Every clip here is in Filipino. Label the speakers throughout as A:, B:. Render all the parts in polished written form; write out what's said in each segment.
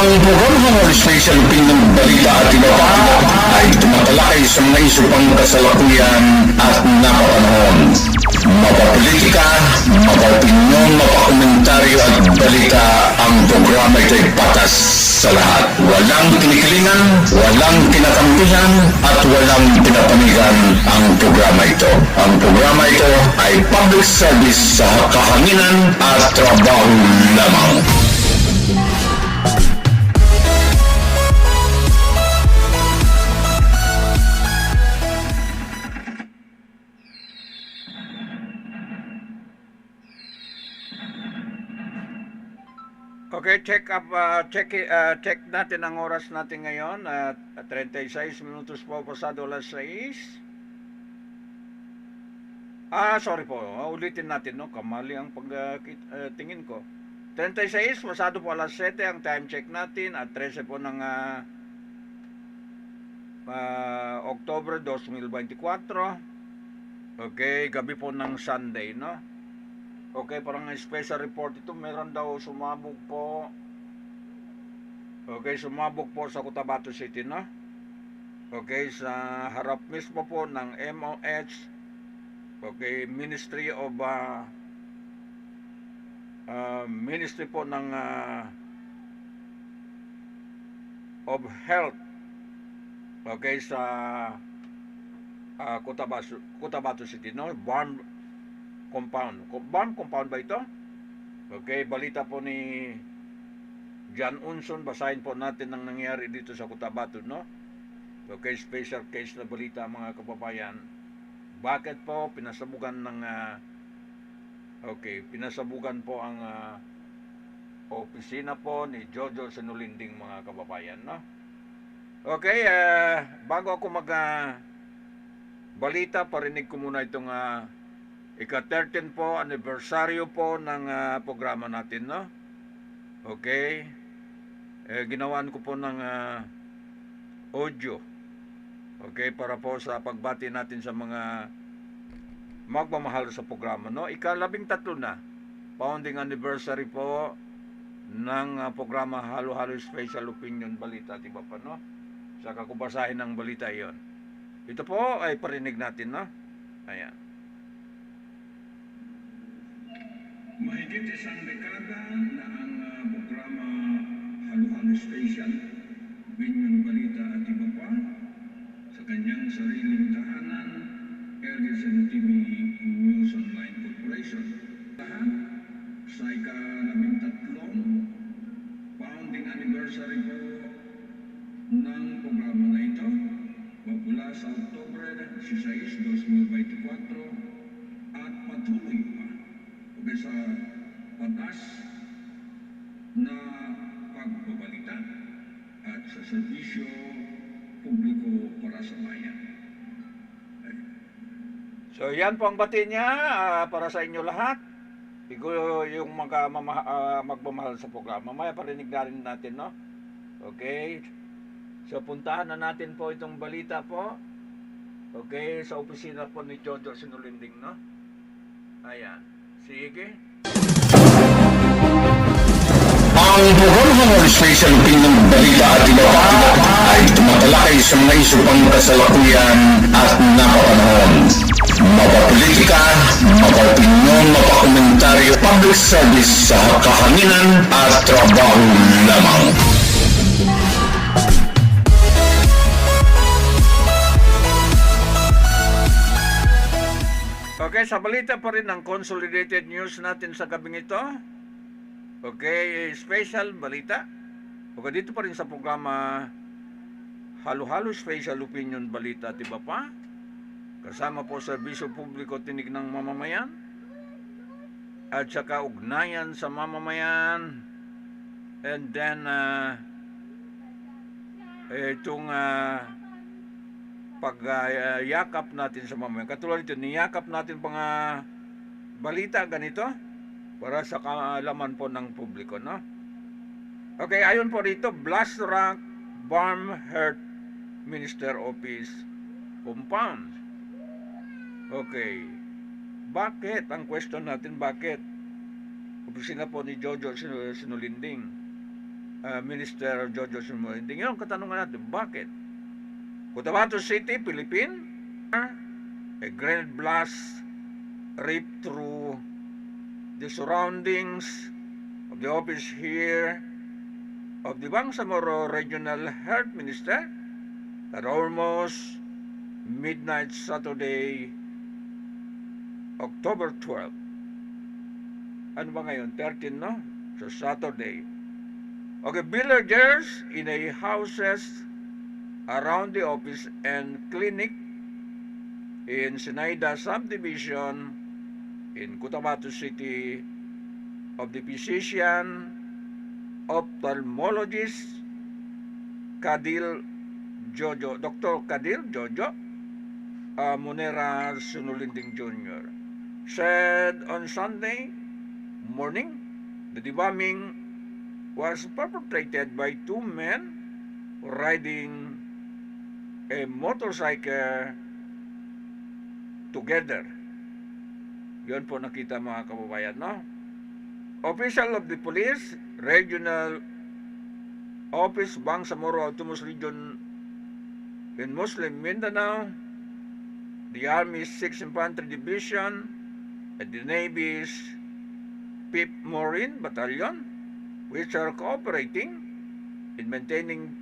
A: Ang programang Special Opinion Balita at iba pa ay tumatalakay sa mga isu pang kasalukuyan at napapanahon. Mapapolitika, mapaopinyon, mapakomentaryo at balita, ang programa ito ay patas sa lahat. Walang kinikilingan, walang kinakampihan, at walang pinapanigan ang programa ito. Ang programa ito ay public service sa kahanginan at trabaho lamang.
B: Okay, check natin ang oras natin ngayon at 36 minutos po pasado alas 6. Sorry po. Ulitin natin, no. Kamali ang tingin ko. 36 pasado po alas 7 ang time check natin at 13 po ng October 2024. Okay, gabi po ng Sunday, no. Okay, parang special report ito. Meron daw sumabog po. Okay, sumabog po sa Cotabato City, no? Okay, sa harap mismo po ng MOH. Okay, Ministry of Ministry po ng of Health. Okay, sa Cotabato City, no? Compound ba ito? Okay, balita po ni John Unson. Basahin po natin ang nangyari dito sa Cotabato, no? Okay, special case na balita, mga kababayan. Bakit po pinasabugan ng pinasabugan po ang opisina po ni Jojo Sinulinding, mga kababayan, no? Okay, bago ako balita, parinig ko muna itong ika-13 po, anibersaryo po ng programa natin, no? Okay. Ginawaan ko po ng audio. Okay, para po sa pagbati natin sa mga magmamahal sa programa, no? Ika-13 na, founding anniversary po ng programa Halo-Halo Special Opinion Balita, diba pa, no? Saka ko basahin ang balita yon. Ito po ay parinig natin, no? Ayan.
C: Mahigit isang dekada na ang programa Halo-Halo Special, Opinion Balita at iba pa sa kanyang sariling tahanan, ADLSN TV News Online Corporation. Lahat sa ika-13 founding anniversary po ng programa na ito, magmula sa October 16, 2024 at patuloy pa sa patas na pagbabalita at sa serbisyo publiko para sa bayan.
B: So yan po ang bati niya para sa inyo lahat. Yung magmamahal sa programa. Mamaya parinig na rin natin, no? Okay. So puntahan na natin po itong balita po. Okay, sa opisina po ni Jojo Sinulinding, no? Ayan. Sige.
A: Ang programang Special Opinion Balita at iba pa ay tumatalakay sa mga isu pang kasalukuyan at napapanahon. Mapapolitika, mapaopinyon, mapakomentaryo, public service sa kahanginan at trabaho lamang.
B: Okay, sa balita pa rin ang consolidated news natin sa gabing ito. Okay, special balita. Okay, dito pa rin sa programa Halo-Halo Special Opinion Balita at iba pa. Kasama po serbisyo publiko tinig ng mamamayan at saka ugnayan sa mamamayan. And then itong pagyakap natin sa mamamayan. Katulad ito, niyakap natin mga balita ganito para sa kaalaman po ng publiko, no? Okay, ayon po dito, blast rank bomb hurt Minister Office compound. Okay, bakit? Ang question natin, bakit? Opisina po ni Jojo Sinulinding. Minister Jojo Sumulinding. Yun ang katanungan natin, bakit? Cotabato City, Philippines, a grenade blast ripped through the surroundings of the office here of the Bangsamoro Regional Health Minister at almost midnight Saturday, October 12. Ano ba ngayon? 13, no? So Saturday. Okay, villagers in a houses around the office and clinic in Sinaida subdivision in Cotabato City of the physician ophthalmologist Dr. Kadil Jojo Monera Sunulinding Jr. said on Sunday morning that the bombing was perpetrated by two men riding a motorcycle together. Yun po nakita mga kababayan, no? Official of the police, regional office, Bangsamoro Autonomous Region in Muslim Mindanao, the Army's 6th Infantry Division, and the Navy's 5th Marine Battalion, which are cooperating in maintaining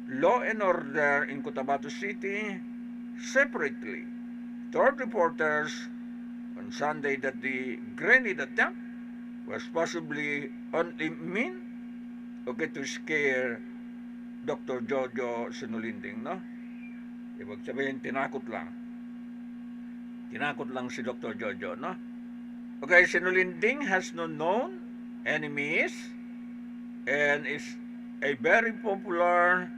B: law and order in Cotabato City, separately told reporters on Sunday that the grenade attack was possibly only meant to scare Dr. Jojo Sinulinding, no? Ibig sabihin, tinakot lang. Tinakot lang si Dr. Jojo, no? Okay, Sinulinding has no known enemies and is a very popular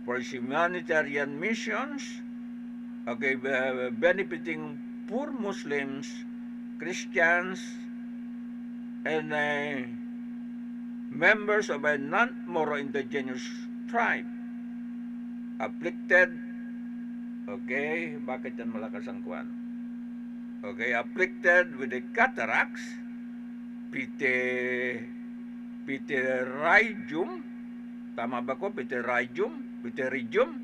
B: for his humanitarian missions, okay, benefiting poor Muslims, Christians, and members of a non-Moro indigenous tribe afflicted, okay, bakit yan malakas ang kuwan? Okay, afflicted with the cataracts, pterygium, tama ba ko? Pterygium,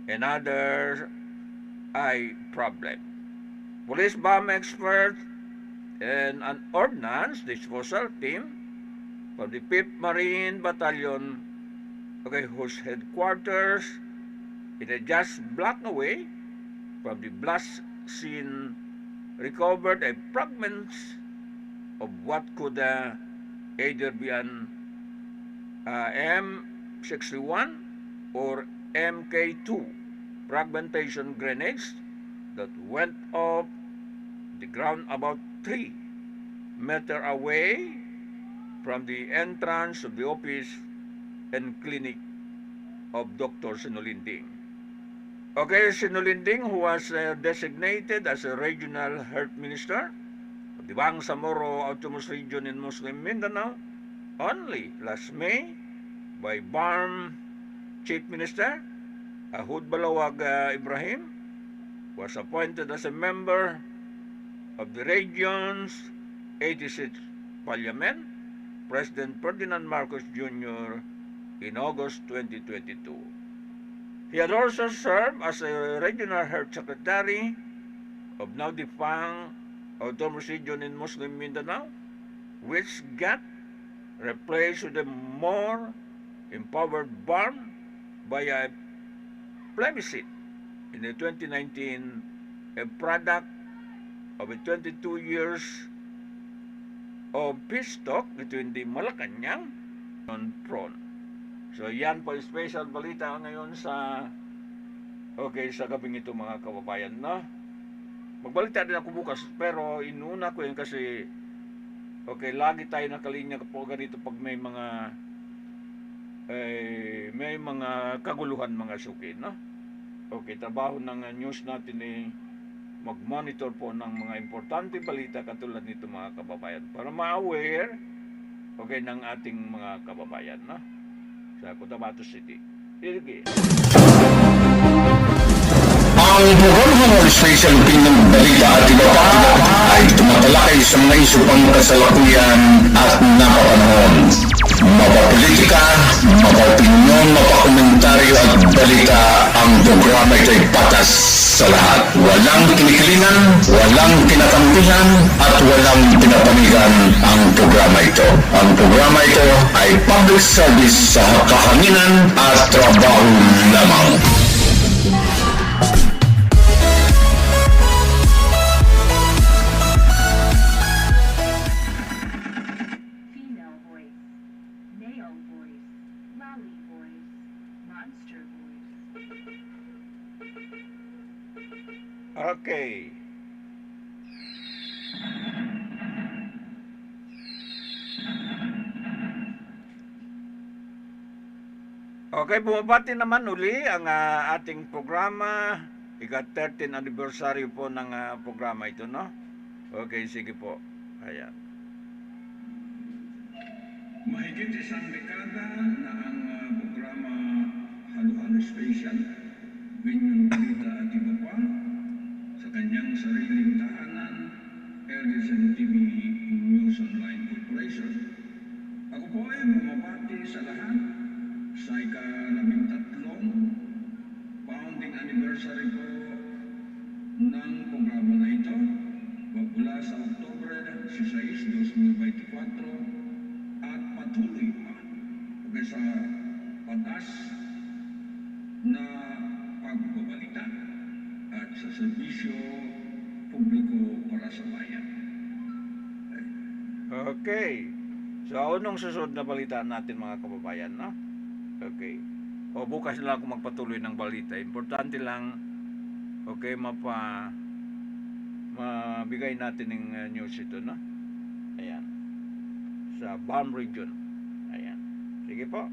B: and other eye problem. Police bomb expert and an ordnance disposal team from the 5th Marine Battalion, okay, whose headquarters is just block away from the blast scene, recovered a fragments of what could either be an M61 or MK2 fragmentation grenades that went off the ground about 3 meters away from the entrance of the office and clinic of Dr. Sinulinding. Okay, Sinulinding, who was designated as a regional health minister of the Bangsamoro Autonomous Region in Muslim Mindanao only last May by BARM Chief Minister Ahud Balawag Ibrahim, was appointed as a member of the region's 86th Parliament, President Ferdinand Marcos Jr. in August 2022. He had also served as a regional health secretary of now defunct Autonomous Region in Muslim Mindanao, which got replaced with a more empowered BARM by a plebiscite in the 2019, a product of a 22 years of peace talk between the Malacanang and Pron. So yan po special balita ngayon sa sa gabing ito mga kababayan, no? Magbalita din ako bukas pero inuna ko yun kasi lagi tayo nakalinya po ganito pag may mga kaguluhan, mga suki, no? Trabaho ng news natin mag-monitor po ng mga importante balita katulad nito mga kababayan para ma-aware ng ating mga kababayan, no? Sa Cotabato City. Sige.
A: Ang Buhol Special Opinion Balita at iba pa ay tumatalakay sa mga isu pang kasalukuyan at napapanahon. Mapapolitika, mapaopinyon, mapakomentaryo at balita, ang programa ito ay patas sa lahat. Walang kinikilingan, walang kinakampihan, at walang pinapanigan ang programa ito. Ang programa ito ay public service sa kahanginan at trabaho lamang.
D: Female voice, male voice, lolly voice, monster voice.
B: Okay. Okay, bumabati naman uli ang ating programa. Ika-13 anniversary po ng programa ito, no? Okay, sige po. Ayan.
C: Mahigit isang dekada na ang programa Halo-Halo Special, Binyong Balita at iba pa, sa kanyang sariling tahanan, ADLSN TV News Online Corporation. Ako po ay bumabati sa lahat sa ika-13 founding anniversary po ng programa na ito, magmula sa Oktubre 16, 2024, at patuloy pa sa patas na pagbabalita at sa serbisyo publiko para sa bayan.
B: Okay. So, anong susunod na balita natin mga kababayan, no? Okay. O bukas na lang ako magpatuloy ng balita. Importante lang, okay, mabigay natin ng news ito, no? Ayan. Sa BAM region. Ayan. Sige po.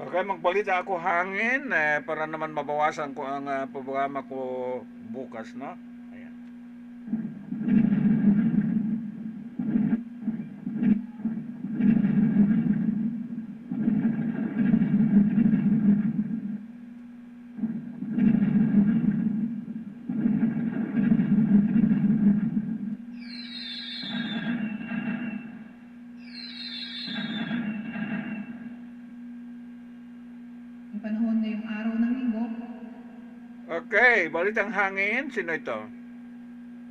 B: Okay, magbalita ako hangin para naman mabawasan ko ang programa ko bukas, no? Ayan.
E: Ang panahon ngayong araw ng linggo,
B: Okay, balitang hangin. Sino ito?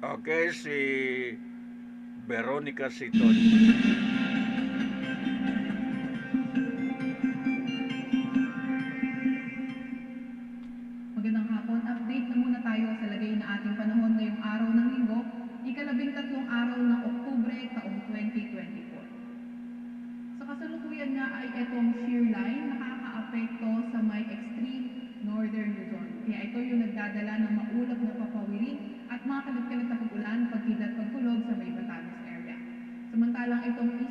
B: Okay, si Veronica Siton.
E: magandang hapon. Update na muna tayo sa lagay na ating panahon ngayong araw ng linggo, ika-13 araw ng Oktubre, taong 2024. Sa kasalukuyan nga ay itong shear line nakakaapekto sa may extreme northern Luzon. Kaya ito yung nagdadala ng maulap na papawirin at mga kalit-kalit na pag-ulan, pagkid at pagkulog sa may Batanes area. Samantalang itong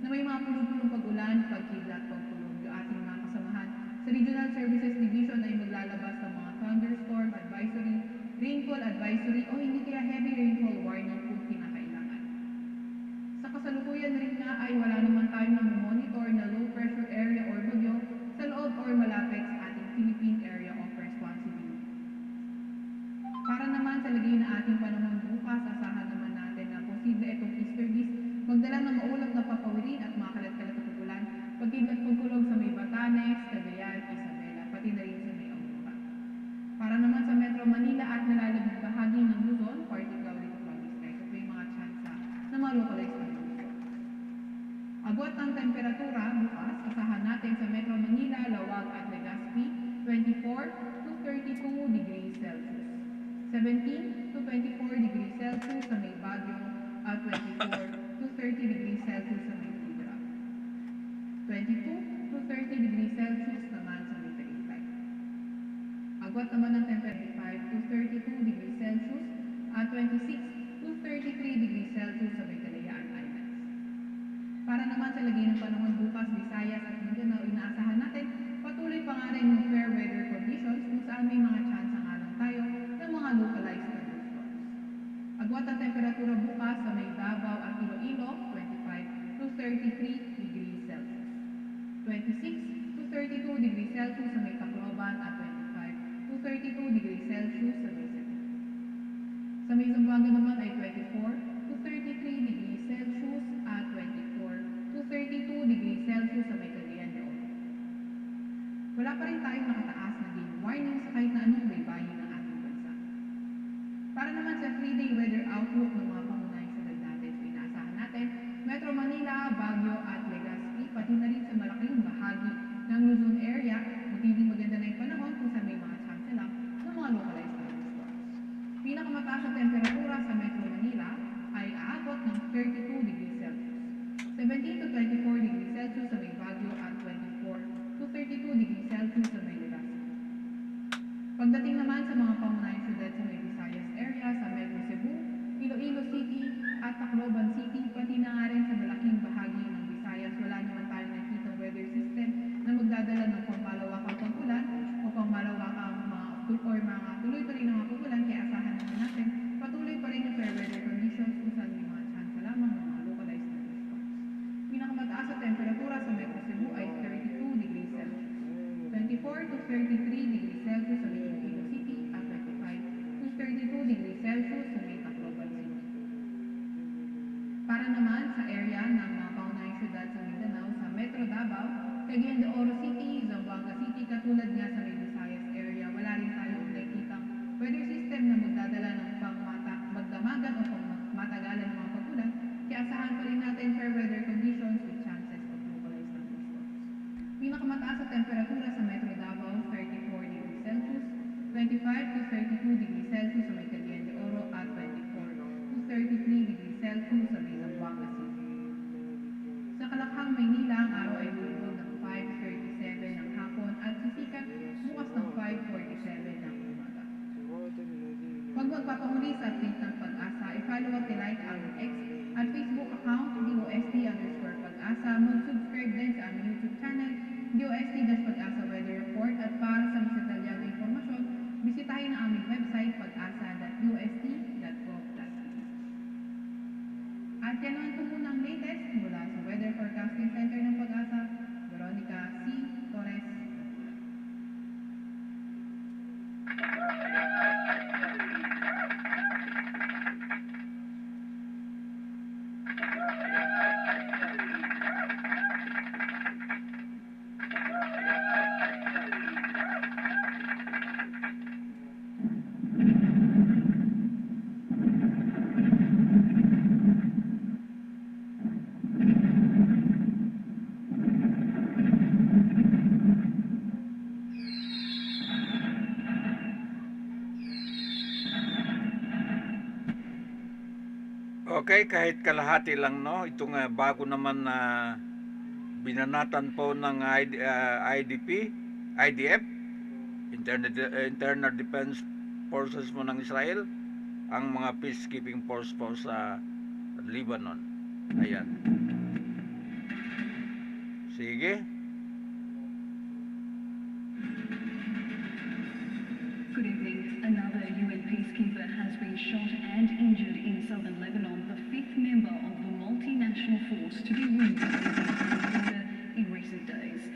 E: na may mga pulong-pulong pag-ulan, pagkidlat, pagkulog. Yung ating mga kasamahan sa Regional Services Division ay maglalabas ng mga thunderstorm advisory, rainfall advisory o hindi kaya heavy rainfall warning kung kinakailangan. Sa kasalukuyan rin nga ay wala naman tayong monitor na low pressure area or bagyo sa loob or malapit sa ating Philippine Area of Responsibility. Para naman sa lagay na ating panahon bukas, asahan naman natin na posible itong easterlies magdala ng maulap na papawirin at mga kalat-kalat na pupulan, pagkidlat pagkulog sa may Batanes, Cagayan, Isabela, pati na rin sa may Aurora. Para naman sa Metro Manila at nalalabing bahagi ng Luzon, particularly sa Pag-Istay, ito yung mga tsansa na mga localized na Luzon. Agwat ng temperatura bukas, asahan natin sa Metro Manila, Lawag at Legazpi, 24 to 32 degrees Celsius. 17 to 24 degrees Celsius sa may Baguio at 24 to 30 degrees Celsius sa may Tibra. 22 to 30 degrees Celsius naman sa may Tagaytay. Agwat naman ng temperature 5 to 32 degrees Celsius at 26 to 33 degrees Celsius sa may Kalayaan Islands. Para naman sa lagay ng panahon bukas, Visayas at Mindanao, inaasahan natin patuloy pa nga rin yung fair weather conditions kung saan may mga chance nga lang tayo ng mga localized thunderstorms. Agwat ang temperatura bukas sa may Davao at Iloilo, 25 to 33 degrees Celsius. 26 to 32 degrees Celsius sa may Tacloban at 25 to 32 degrees Celsius sa may Cebu. Sa may Zamboanga naman ay 24 to 33 degrees Celsius at 24 to 32 degrees Celsius sa may Cagayan de Oro. Wala pa rin tayong nakataas na game warning sa kahit na anong baybayin ng ating bansa. Para naman sa 3-day weather outlook ng mga pangunahing sagad natin, inaasahan natin Metro Manila, Baguio at Legazpi, pati na rin sa malaking bahagi ng Luzon area, magiging maganda na yung panahon kung sa may mga chance lang ng mga localized thunderstorms. Pinakamataas na temperatura sa Metro Manila ay aabot ng 32 degrees Celsius, 17 to 24 degrees Celsius sa may Baguio at 24 to 32 degrees Celsius sa may Legazpi. Pagdating naman sa mga pangunahing syudad sa may Visayas area, sa Metro Cebu, Iloilo City at Tacloban City, pati na nga rin sa malaking bahagi ng Visayas, wala naman tayong nakikitang weather system na magdadala ng pangmalawakang pag-ulan o pangmalawakang mga tuloy-tuloy na mga pag-ulan, kaya asahan naman natin patuloy pa rin yung fair weather conditions kung saan may mga chance lamang ng mga localized thunderstorms. Pinakamataas sa temperatura sa Metro Cebu ay 32 degrees Celsius, 24 to 33 degrees Celsius sa may Iloilo City at 25 to 32 degrees Celsius sa may Tacloban City. Para naman sa area ng mga pangunahing syudad sa Mindanao, sa Metro Davao, Cagayan de Oro City, Zamboanga City, katulad nga sa may Visayas area, wala rin tayong nakikitang weather system na magdadala ng magdamagan o pangmatagalan ng mga pag-ulan, kaya asahan pa rin natin fair weather conditions with chances of localized thunderstorms. Pinakamataas sa temperatura sa Metro Davao, 34 degrees Celsius, 25 to 32 degrees Celsius sa may Cagayan de Oro at 24 to 33 degrees Celsius sa may Zamboanga City. Sa Kalakhang, Maynila, ang araw ay lulubog ng 5:37 ng hapon at sisikat bukas ng 5:47 ng umaga. Huwag magpapahuli sa update ng Pag-asa, i-follow at i-like ang X at Facebook account DOST_Pag-asa, mag-subscribe din sa aming YouTube channel DOST-Pag-asa Weather Report, at para sa mas detalyado na impormasyon, bisitahin ang aming website pag-asa.dost.gov.ph. At yan ang muna ang latest mula sa Weather Forecasting Center ng Pag-asa, Veronica C. Torres.
B: Okay, kahit kalahati lang, no, itong bago naman na binanatan po ng IDF, Internal Defense Forces mo ng Israel, ang mga peacekeeping force po sa Lebanon. Ayan. Sige.
F: Good evening. Another UN peacekeeper has been shot and injured in southern Lebanon, the fifth member of the multinational force to be wounded in recent days.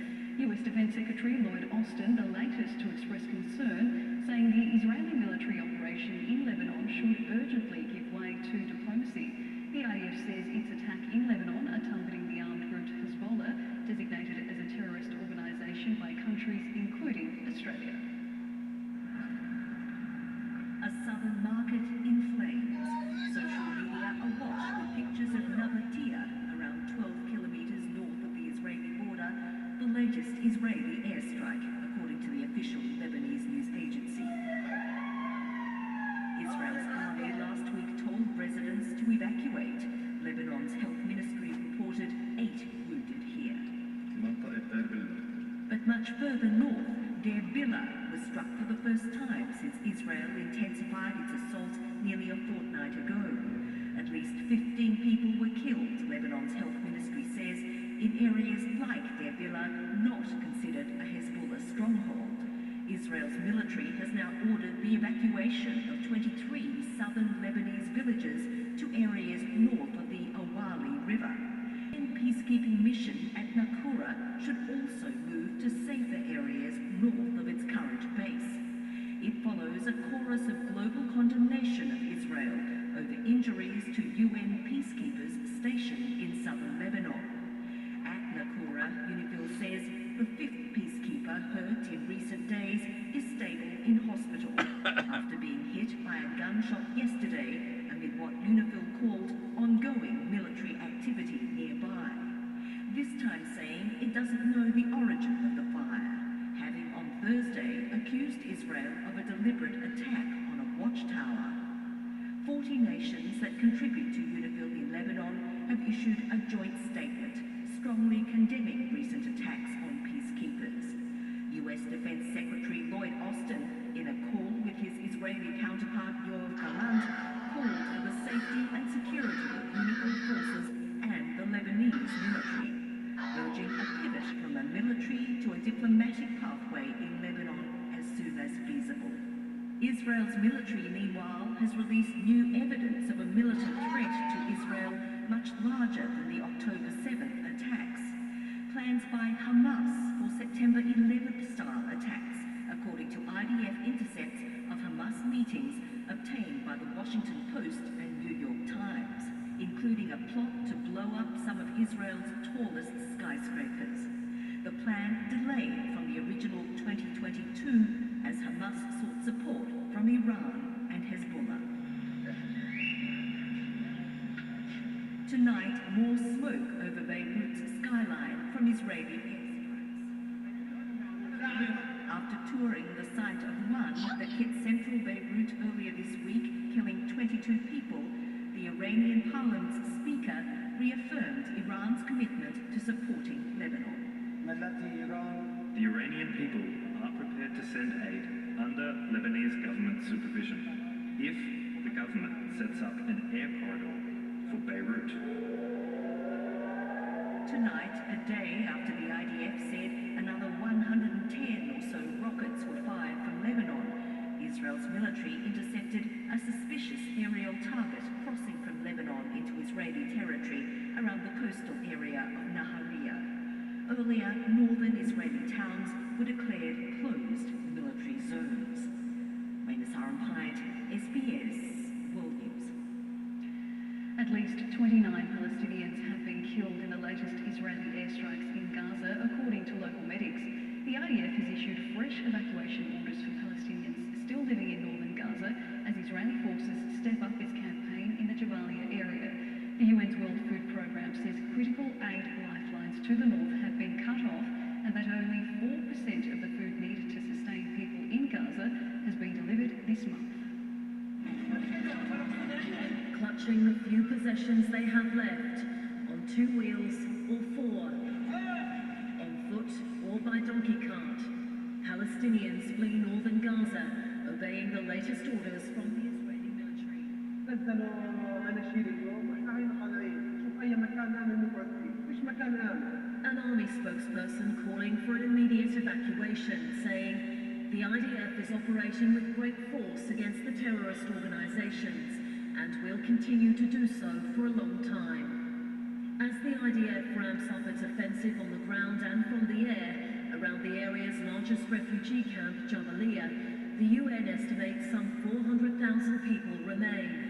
F: US Defense Secretary Lloyd Austin, the latest to express concern, saying the Israeli military operation in Lebanon should urgently give way to diplomacy. The IDF says its attack in Lebanon are targeting the armed group Hezbollah, designated as a terrorist organisation by countries including Australia.
G: A southern market in flames. Social media awash with pictures of Navatia, around 12 kilometers north of the Israeli border, the latest Israeli airstrike, according to the official Lebanese news agency. Israel's army last week told residents to evacuate. Lebanon's health ministry reported 8 wounded here. But much further north, Deir Bila was struck for the first time since Israel intensified its assault nearly a fortnight ago. At least 15 people were killed, Lebanon's health ministry says, in areas like Deir Bila, not considered a Hezbollah stronghold. Israel's military has now ordered the evacuation of 23 southern Lebanese villages to areas north of the Awali River. Peacekeeping mission at Nakura should also move to safer areas north of its current base. It follows a chorus of global condemnation of Israel over injuries to UN peacekeepers stationed in southern Lebanon. At Nakura, UNIFIL says the fifth peacekeeper hurt in recent days is stable in hospital after being hit by a gunshot yesterday amid what UNIFIL called ongoing military activity nearby. This time saying it doesn't know the origin of the fire, having on Thursday accused Israel of a deliberate attack on a watchtower. 40 nations that contribute to UNIFIL in Lebanon have issued a joint statement strongly condemning recent attacks on peacekeepers. US Defense Secretary Lloyd Austin, in a call with his Israeli counterpart Yoav Gallant, called for the safety and security of UNIFIL forces and the Lebanese military, urging a pivot from a military to a diplomatic pathway in Lebanon as soon as feasible. Israel's military, meanwhile, has released new evidence of a militant threat to Israel much larger than the October 7th attacks. Plans by Hamas for September 11th style attacks, according to IDF intercepts of Hamas meetings obtained by the Washington Post and New York Times, including a plot to blow up some of Israel's tallest skyscrapers. The plan delayed from the original 2022 as Hamas sought support from Iran and Hezbollah. Tonight, more smoke over Beirut's skyline from Israeli airstrikes. After touring the site of one that hit central Beirut earlier this week, killing 22 people, the Iranian parliament's speaker reaffirmed Iran's commitment to supporting Lebanon.
H: The Iranian people are prepared to send aid under Lebanese government supervision if the government sets up an air corridor for Beirut.
G: Tonight, a day after the IDF said another 110 or so rockets were fired from Lebanon, Israel's military intercepted a suspicious aerial target crossing from Lebanon into Israeli territory around the coastal area of Nahariya. Earlier, northern Israeli towns were declared closed military zones. Maina Saram-Hyde, SBS World News.
F: At least 29 Palestinians have been killed in the latest Israeli airstrikes in Gaza, according to local medics. The IDF has issued fresh evacuation orders for Palestinians still living in northern Gaza as Israeli forces step up its campaign in the Jabalia area. The UN's World Food Programme says critical aid lifelines to the north have been cut off and that only 4% of the food needed to sustain people in Gaza has been delivered this month.
G: Clutching the few possessions they have left, on 2 wheels or 4, on foot or by donkey cart, Palestinians flee northern Gaza, obeying the latest orders from the Israeli military.
I: نزلوا مناشير اليوم واحنا هاي طالعين، شوف اي مكان امن نقعد فيه، مش مكان امن.
G: an army spokesperson calling for an immediate evacuation, saying the IDF is operating with great force against the terrorist organizations and will continue to do so for a long time. As the IDF ramps up its offensive on the ground and from the air around the area's largest refugee camp, Jabalia, the UN estimates some 400,000 people remain.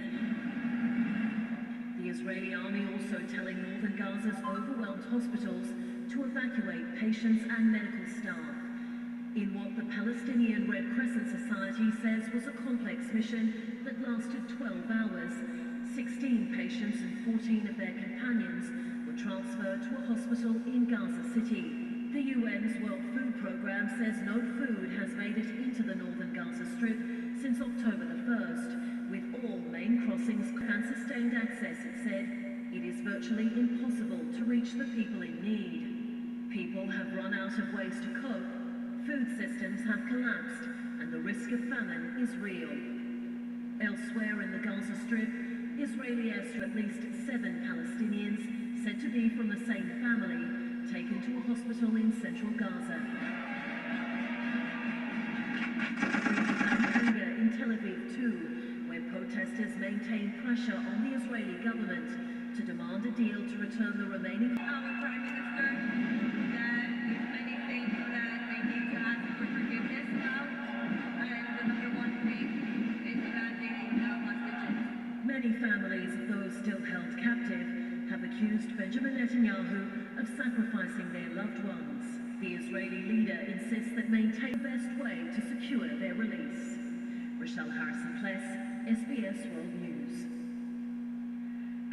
G: The Israeli army also telling northern Gaza's overwhelmed hospitals to evacuate patients and medical staff in what the Palestinian Red Crescent Society says was a complex mission that lasted 12 hours. 16 patients and 14 of their companions were transferred to a hospital in Gaza City. The UN's World Food Programme says no food has made it into the northern Gaza Strip since October the 1st, with all main crossings and sustained access. It said it is virtually impossible to reach the people in need. People have run out of ways to cope, food systems have collapsed, and the risk of famine is real. Elsewhere in the Gaza Strip, Israeli airstrip at least 7 Palestinians, said to be from the same family, taken to a hospital in central Gaza. And anger in Tel Aviv too, where protesters maintain pressure on the Israeli government to demand a deal to return the remaining...
I: Our Prime Minister, that there's many things that they need to ask for forgiveness about, and the number one thing is that they need no hostages.
G: Many families of those still held captive have accused Benjamin Netanyahu of sacrificing their loved ones. The Israeli leader insists that maintain the best way to secure their release. Rochelle Harrison-Pless, SBS World News.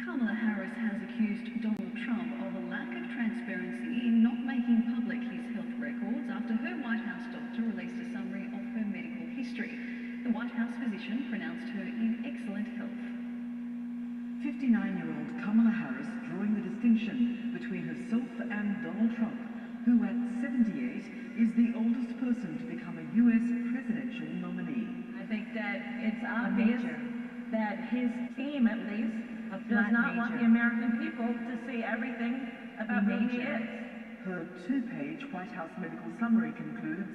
F: Kamala Harris has accused Donald Trump of a lack of transparency in not making public his health records after her White House doctor released a summary of her medical history. The White House physician pronounced her in excellent health.
J: 59-year-old Kamala Harris drawing the distinction between herself and Donald Trump, who at 78 is the oldest person to become a U.S. presidential nominee.
K: I think that it's obvious that his team, at least, does not want the American people to see everything about who he is.
J: Her 2-page White House medical summary concludes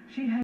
J: she has